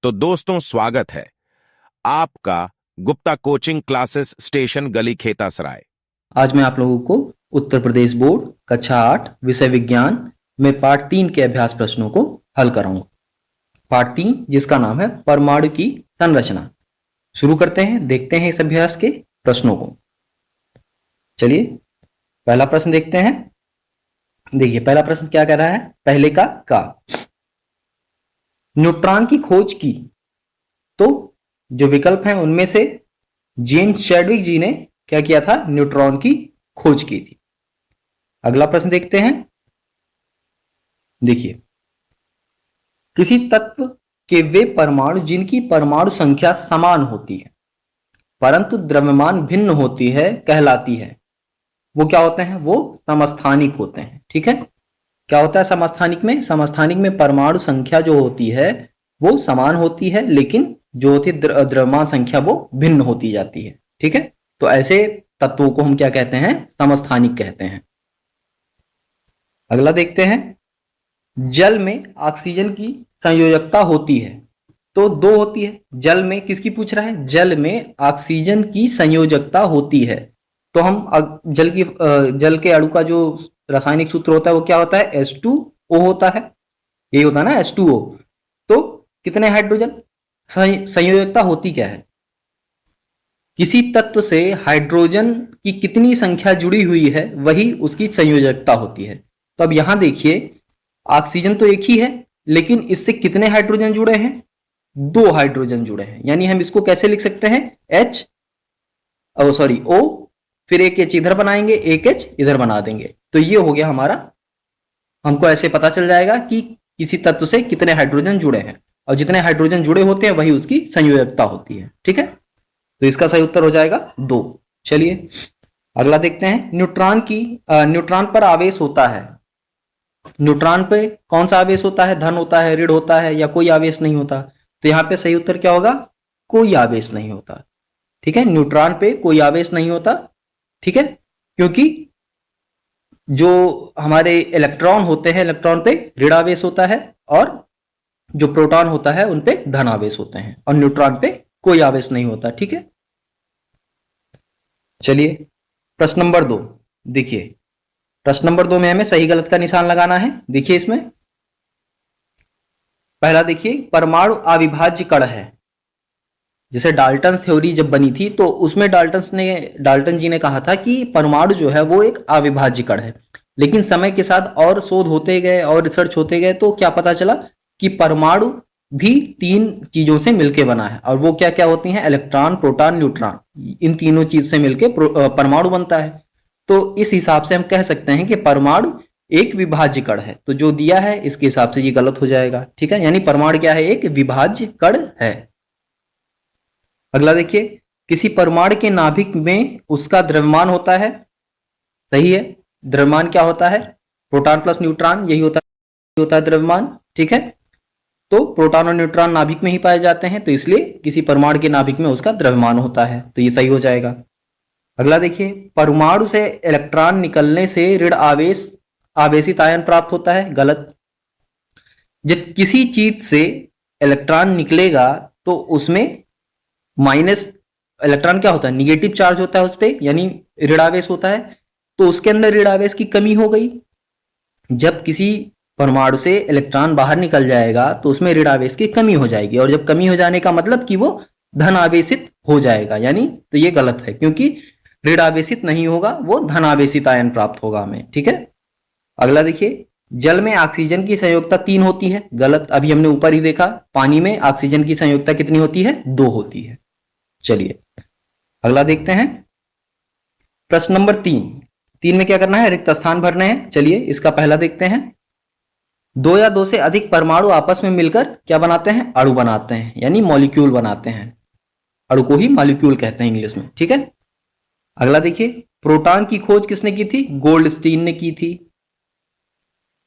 तो दोस्तों स्वागत है आपका गुप्ता कोचिंग क्लासेस स्टेशन गली खेतासराय। आज मैं आप लोगों को उत्तर प्रदेश बोर्ड कक्षा 8 विषय विज्ञान में पार्ट 3 के अभ्यास प्रश्नों को हल कराऊंगा। पार्ट 3 जिसका नाम है परमाणु की संरचना। शुरू करते हैं, देखते हैं इस अभ्यास के प्रश्नों को। चलिए पहला प्रश्न देखते हैं। देखिए पहला प्रश्न क्या कह रहा है, पहले का न्यूट्रॉन की खोज की तो जो विकल्प हैं उनमें से जेम्स चैडविक जी ने क्या किया था, न्यूट्रॉन की खोज की थी। अगला प्रश्न देखते हैं। देखिए किसी तत्व के वे परमाणु जिनकी परमाणु संख्या समान होती है परंतु द्रव्यमान भिन्न होती है कहलाती है, वो क्या होते हैं, वो समस्थानिक होते हैं। ठीक है, क्या होता है समस्थानिक में, समस्थानिक में परमाणु संख्या जो होती है वो समान होती है लेकिन जो होती है द्रव्यमान संख्या वो भिन्न होती जाती है। ठीक है, तो ऐसे तत्वों को हम क्या कहते हैं, समस्थानिक कहते हैं। अगला देखते हैं, जल में ऑक्सीजन की संयोजकता होती है तो दो होती है। जल में किसकी पूछ रहा है, जल में ऑक्सीजन की संयोजकता होती है तो हम जल के अणु का जो रासायनिक सूत्र होता है वो क्या होता है, H2O होता है। यही होता है ना H2O। तो कितने हाइड्रोजन, संयोजकता होती क्या है, किसी तत्व से हाइड्रोजन की कितनी संख्या जुड़ी हुई है वही उसकी संयोजकता होती है। तो अब यहां देखिए ऑक्सीजन तो एक ही है लेकिन इससे कितने हाइड्रोजन जुड़े हैं, दो हाइड्रोजन जुड़े हैं। यानी हम इसको कैसे लिख सकते हैं, O, फिर एक H इधर बनाएंगे, एक H इधर बना देंगे, तो ये हो गया हमारा। हमको ऐसे पता चल जाएगा कि किसी तत्व से कितने हाइड्रोजन जुड़े हैं और जितने हाइड्रोजन जुड़े होते हैं वही उसकी संयोजकता होती है। ठीक है, तो इसका सही उत्तर हो जाएगा 2। चलिए अगला देखते हैं, न्यूट्रॉन पर आवेश होता है। न्यूट्रॉन पे कौन सा आवेश होता है, धन होता है, ऋण होता है या कोई आवेश नहीं होता। तो यहाँ पे सही उत्तर क्या होगा, कोई आवेश नहीं होता। ठीक है, न्यूट्रॉन पे कोई आवेश नहीं होता। ठीक है, क्योंकि जो हमारे इलेक्ट्रॉन होते हैं इलेक्ट्रॉन पे ऋण आवेश होता है और जो प्रोटॉन होता है उन पे धन आवेश होते हैं और न्यूट्रॉन पे कोई आवेश नहीं होता। ठीक है, चलिए प्रश्न नंबर 2 देखिए। प्रश्न नंबर 2 में हमें सही गलत का निशान लगाना है। देखिए इसमें पहला देखिए, परमाणु अविभाज्य कण है। जैसे डाल्टन थ्योरी जब बनी थी तो उसमें डाल्टन जी ने कहा था कि परमाणु जो है वो एक अविभाज्य कण है, लेकिन समय के साथ और शोध होते गए और रिसर्च होते गए तो क्या पता चला कि परमाणु भी 3 चीजों से मिलकर बना है और वो क्या क्या होती हैं, इलेक्ट्रॉन, प्रोटॉन, न्यूट्रॉन। इन तीनों चीज से मिलकर परमाणु बनता है। तो इस हिसाब से हम कह सकते हैं कि परमाणु एक विभाज्य कण है। तो जो दिया है इसके हिसाब से ये गलत हो जाएगा। ठीक है, यानी परमाणु क्या है, एक विभाज्य कण है। अगला देखिए, किसी परमाणु के नाभिक में उसका द्रव्यमान होता है। सही है, द्रव्यमान क्या होता है, प्रोटॉन प्लस न्यूट्रॉन, यही होता है द्रव्यमान। ठीक है, तो प्रोटॉन और न्यूट्रॉन नाभिक में ही पाए जाते हैं तो इसलिए किसी परमाणु के नाभिक में उसका द्रव्यमान होता है, तो ये सही हो जाएगा। अगला देखिए, परमाणु से इलेक्ट्रॉन निकलने से ऋण आवेशित आयन प्राप्त होता है। गलत। जब किसी चीज से इलेक्ट्रॉन निकलेगा तो उसमें माइनस इलेक्ट्रॉन क्या होता है, निगेटिव चार्ज होता है उस पर, यानी ऋणावेश होता है, तो उसके अंदर ऋणावेश की कमी हो गई। जब किसी परमाणु से इलेक्ट्रॉन बाहर निकल जाएगा तो उसमें ऋणावेश की कमी हो जाएगी और जब कमी हो जाने का मतलब कि वो धन आवेशित हो जाएगा, यानी तो ये गलत है क्योंकि ऋणावेशित नहीं होगा, वो धनावेशित आयन प्राप्त होगा हमें। ठीक है, अगला देखिए, जल में ऑक्सीजन की संयोजकता 3 होती है। गलत, अभी हमने ऊपर ही देखा पानी में ऑक्सीजन की संयोजकता कितनी होती है, 2 होती है। चलिए अगला देखते हैं, प्रश्न नंबर 3 में क्या करना है, रिक्त स्थान भरने हैं। चलिए इसका पहला देखते हैं, 2 या 2 से अधिक परमाणु आपस में मिलकर क्या बनाते हैं, अणु बनाते हैं, यानी मॉलिक्यूल बनाते हैं। अणु को ही मॉलिक्यूल कहते हैं इंग्लिश में। ठीक है, अगला देखिए, प्रोटॉन की खोज किसने की थी, गोल्डस्टीन ने की थी।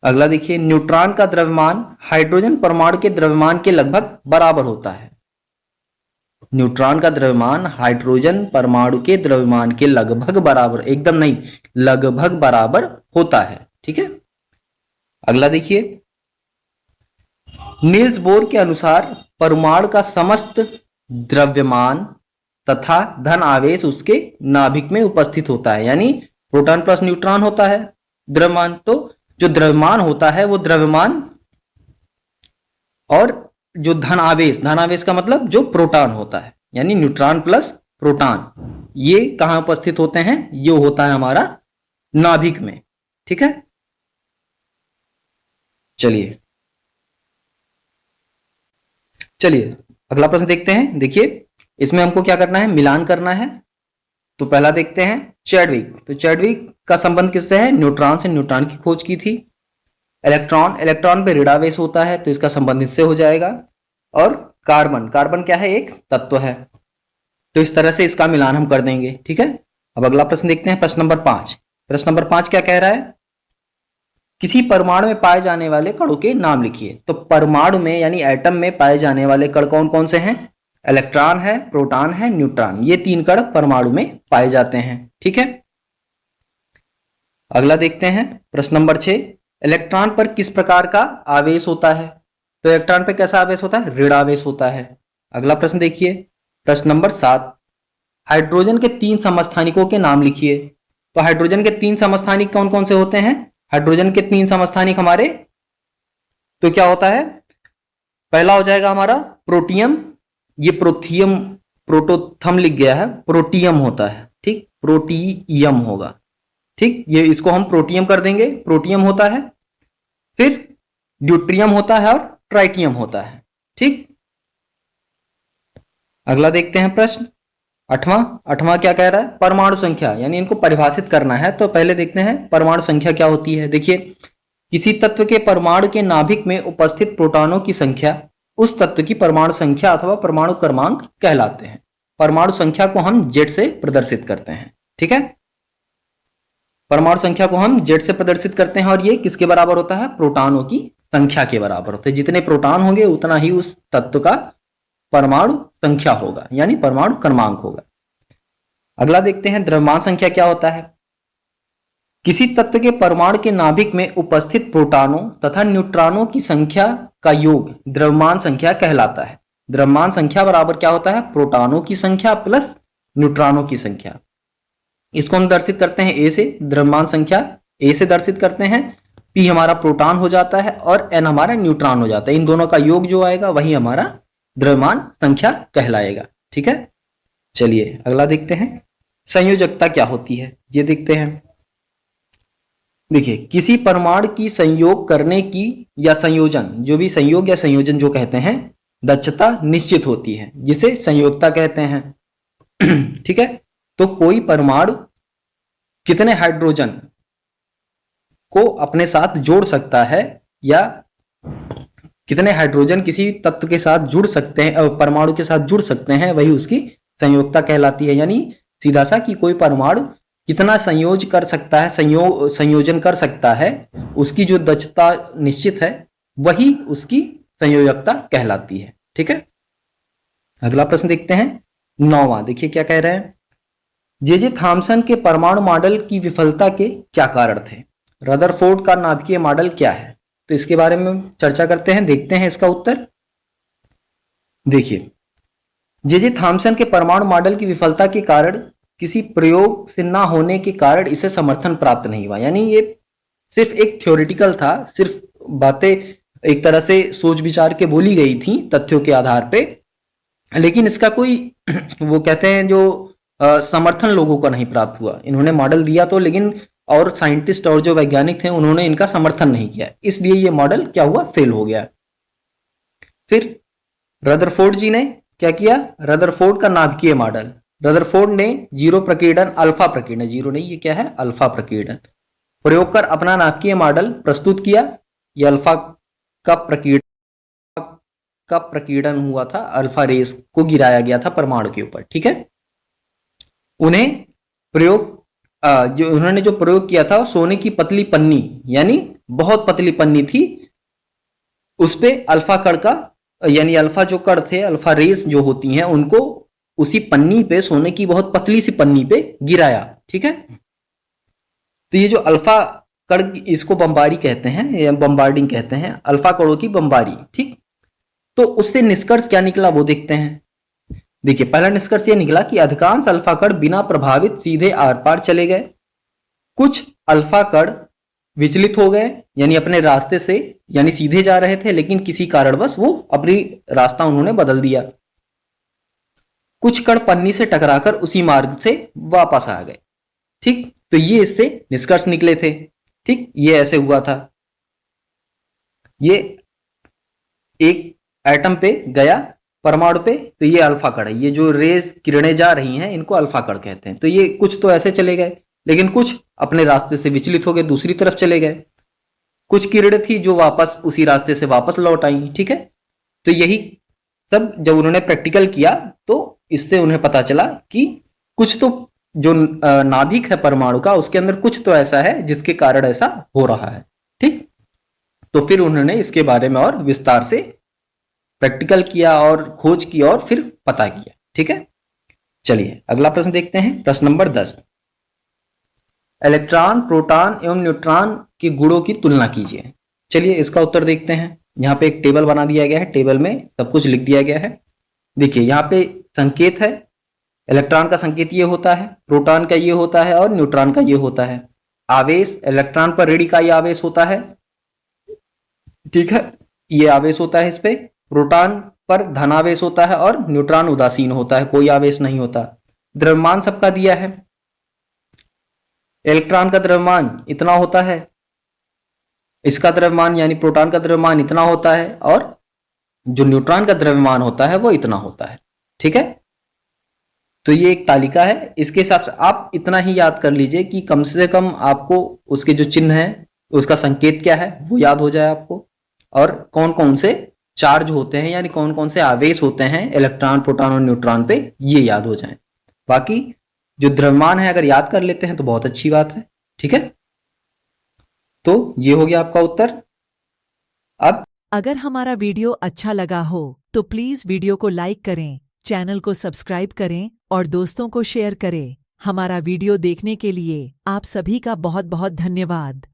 अगला देखिए, न्यूट्रॉन का द्रव्यमान हाइड्रोजन परमाणु के द्रव्यमान के लगभग बराबर होता है। न्यूट्रॉन का द्रव्यमान हाइड्रोजन परमाणु के द्रव्यमान के लगभग बराबर, एकदम नहीं, लगभग बराबर होता है। ठीक है, अगला देखिए, नील्स बोर के अनुसार परमाणु का समस्त द्रव्यमान तथा धन आवेश उसके नाभिक में उपस्थित होता है। यानी प्रोटॉन प्लस न्यूट्रॉन होता है द्रव्यमान, तो जो द्रव्यमान होता है वो द्रव्यमान, और जो धन आवेश का मतलब जो प्रोटॉन होता है, यानी न्यूट्रॉन प्लस प्रोटॉन, ये कहां उपस्थित होते हैं, ये होता है हमारा नाभिक में। ठीक है, चलिए अगला प्रश्न देखते हैं। देखिए इसमें हमको क्या करना है, मिलान करना है। तो पहला देखते हैं चैडविक। तो चैडविक का संबंध किससे है, न्यूट्रॉन से, न्यूट्रॉन की खोज की थी। इलेक्ट्रॉन पे ऋणावेश होता है तो इसका संबंध इससे हो जाएगा। और कार्बन क्या है, एक तत्व है, तो इस तरह से इसका मिलान हम कर देंगे। ठीक है, अब अगला प्रश्न देखते हैं, प्रश्न नंबर 5। प्रश्न नंबर 5 क्या कह रहा है, किसी परमाणु में पाए जाने वाले कणों के नाम लिखिए। तो परमाणु में यानी एटम में पाए जाने वाले कण कौन कौन से हैं, इलेक्ट्रॉन है, प्रोटॉन है, न्यूट्रॉन, ये 3 कण परमाणु में पाए जाते हैं। ठीक है, अगला देखते हैं प्रश्न नंबर 6। इलेक्ट्रॉन पर किस प्रकार का आवेश होता है। तो इलेक्ट्रॉन पर कैसा आवेश होता है, ऋण आवेश होता है। अगला प्रश्न देखिए प्रश्न नंबर 7। हाइड्रोजन के 3 समस्थानिकों के नाम लिखिए। तो हाइड्रोजन के 3 समस्थानिक कौन कौन से होते हैं, हाइड्रोजन के 3 समस्थानिक हमारे, तो क्या होता है, पहला हो जाएगा हमारा प्रोटियम, ये प्रोथियम, प्रोटोथम लिख गया है, प्रोटियम होता है। ठीक, प्रोटियम होगा। ठीक, ये इसको हम प्रोटियम कर देंगे, प्रोटियम होता है। फिर ड्यूट्रियम होता है और ट्राइटियम होता है। ठीक, अगला देखते हैं प्रश्न 8वां क्या कह रहा है, परमाणु संख्या, यानी इनको परिभाषित करना है। तो पहले देखते हैं परमाणु संख्या क्या होती है। देखिए किसी तत्व के परमाणु के नाभिक में उपस्थित प्रोटॉनों की संख्या उस तत्व की परमाणु संख्या अथवा परमाणु क्रमांक कहलाते हैं। परमाणु संख्या को हम जेड से प्रदर्शित करते हैं। ठीक है, परमाणु संख्या को हम जेड से प्रदर्शित करते हैं, और ये किसके बराबर होता है, प्रोटॉनों की संख्या के बराबर होता है। जितने प्रोटॉन होंगे उतना ही उस तत्व का परमाणु संख्या होगा, यानी परमाणु क्रमांक होगा। अगला देखते हैं द्रव्यमान संख्या क्या होता है। किसी तत्व के परमाणु के नाभिक में उपस्थित प्रोटॉनों तथा न्यूट्रॉनों की संख्या का योग द्रव्यमान संख्या कहलाता है। द्रव्यमान संख्या बराबर क्या होता है, प्रोटॉनों की संख्या प्लस न्यूट्रॉनों की संख्या। इसको हम दर्शित करते हैं ए से, द्रव्यमान संख्या ए से दर्शित करते हैं। पी हमारा प्रोटॉन हो जाता है और एन हमारा न्यूट्रॉन हो जाता है। इन दोनों का योग जो आएगा वही हमारा द्रव्यमान संख्या कहलाएगा। ठीक है, चलिए अगला देखते हैं संयोजकता क्या होती है, ये देखते हैं। देखिए किसी परमाणु की संयोग करने की या संयोजन, जो भी संयोग या संयोजन जो कहते हैं, दक्षता निश्चित होती है, जिसे संयोगता कहते हैं। ठीक है, तो कोई परमाणु कितने हाइड्रोजन को अपने साथ जोड़ सकता है, या कितने हाइड्रोजन किसी तत्व के साथ जुड़ सकते हैं, परमाणु के साथ जुड़ सकते हैं, वही उसकी संयोगता कहलाती है। यानी सीधा सा कि कोई परमाणु कितना संयोज कर सकता है, संयोजन कर सकता है, उसकी जो दक्षता निश्चित है वही उसकी संयोजकता कहलाती है। ठीक है, अगला प्रश्न देखते हैं 9वां। देखिए क्या कह रहे हैं, जे थॉमसन के परमाणु मॉडल की विफलता के क्या कारण थे। रदरफोर्ड का नाभिकीय मॉडल क्या है, तो इसके बारे में चर्चा करते हैं, देखते हैं इसका उत्तर। देखिए जे थॉमसन के परमाणु मॉडल की विफलता के कारण किसी प्रयोग से ना होने के कारण इसे समर्थन प्राप्त नहीं हुआ। यानी ये सिर्फ एक थ्योरेटिकल था, सिर्फ बातें एक तरह से सोच विचार के बोली गई थी तथ्यों के आधार पे, लेकिन इसका कोई वो कहते हैं जो समर्थन लोगों को नहीं प्राप्त हुआ। इन्होंने मॉडल दिया तो, लेकिन और साइंटिस्ट और जो वैज्ञानिक थे उन्होंने इनका समर्थन नहीं किया, इसलिए ये मॉडल क्या हुआ, फेल हो गया। फिर रदरफोर्ड जी ने क्या किया, रदरफोर्ड का नाभिकीय मॉडल, रदरफोर्ड ने जीरो प्रकीर्णन, अल्फा प्रकीर्णन, जीरो नहीं ये क्या है, अल्फा प्रकीर्णन प्रयोग कर अपना नाभिकीय मॉडल प्रस्तुत किया। यह अल्फा का प्रकीर्णन हुआ था, अल्फा रेस को गिराया गया था परमाणु के ऊपर। ठीक है, उन्हें प्रयोग जो उन्होंने जो प्रयोग किया था सोने की पतली पन्नी, यानी बहुत पतली पन्नी थी, उस पे अल्फा कण का, यानी अल्फा जो कण थे, अल्फा रेस जो होती हैं, उनको उसी पन्नी पे, सोने की बहुत पतली सी पन्नी पे गिराया। ठीक है, तो ये जो अल्फा कण, इसको बम्बारी कहते हैं या बम्बार्डिंग कहते हैं, अल्फा कणों की बम्बारी। ठीक, तो उससे निष्कर्ष क्या निकला वो देखते हैं। देखिए, पहला निष्कर्ष ये निकला कि अधिकांश अल्फा कण बिना प्रभावित सीधे आर पार चले गए। कुछ अल्फा कण विचलित हो गए, यानी अपने रास्ते से, यानी सीधे जा रहे थे लेकिन किसी कारणवश वो अपनी रास्ता उन्होंने बदल दिया। कुछ कण पन्नी से टकराकर उसी मार्ग से वापस आ गए। ठीक, तो ये इससे निष्कर्ष निकले थे। ठीक, ये ऐसे हुआ था। ये एक एटम पे गया, परमाणु पे, तो ये अल्फा कण है। ये जो रेज किरणें जा रही हैं इनको अल्फा कण कहते हैं। तो ये कुछ तो ऐसे चले गए, लेकिन कुछ अपने रास्ते से विचलित हो गए, दूसरी तरफ चले गए। कुछ किरणें थी जो वापस उसी रास्ते से वापस लौट आई। ठीक है, तो यही सब जब उन्होंने प्रैक्टिकल किया तो इससे उन्हें पता चला कि कुछ तो जो नाभिक है परमाणु का, उसके अंदर कुछ तो ऐसा है जिसके कारण ऐसा हो रहा है। ठीक, तो फिर उन्होंने इसके बारे में और विस्तार से प्रैक्टिकल किया और खोज की और फिर पता किया। ठीक है, चलिए अगला प्रश्न देखते हैं। प्रश्न नंबर 10, इलेक्ट्रॉन, प्रोटॉन एवं न्यूट्रॉन के गुणों की तुलना कीजिए। चलिए इसका उत्तर देखते हैं। यहाँ पे एक टेबल बना दिया गया है, टेबल में सब कुछ लिख दिया गया है। देखिए यहाँ पे संकेत है, इलेक्ट्रॉन का संकेत ये होता है, प्रोटॉन का ये होता है और न्यूट्रॉन का ये होता है। आवेश, इलेक्ट्रॉन पर ऋण इकाई आवेश होता है। ठीक है, ये आवेश होता है इस पे। प्रोटॉन पर धनावेश होता है और न्यूट्रॉन उदासीन होता है, कोई आवेश नहीं होता। द्रव्यमान सबका दिया है। इलेक्ट्रॉन का द्रव्यमान इतना होता है, इसका द्रव्यमान यानी प्रोटॉन का द्रव्यमान इतना होता है, और जो न्यूट्रॉन का द्रव्यमान होता है वो इतना होता है। ठीक है, तो ये एक तालिका है। इसके हिसाब से आप इतना ही याद कर लीजिए कि कम से कम आपको उसके जो चिन्ह है, उसका संकेत क्या है वो याद हो जाए आपको, और कौन कौन से चार्ज होते हैं यानी कौन कौन से आवेश होते हैं इलेक्ट्रॉन, प्रोटॉन और न्यूट्रॉन पे, ये याद हो जाए। बाकी जो द्रव्यमान है अगर याद कर लेते हैं तो बहुत अच्छी बात है। ठीक है, तो ये हो गया आपका उत्तर। अब अगर हमारा वीडियो अच्छा लगा हो तो प्लीज वीडियो को लाइक करें, चैनल को सब्सक्राइब करें और दोस्तों को शेयर करें। हमारा वीडियो देखने के लिए आप सभी का बहुत बहुत धन्यवाद।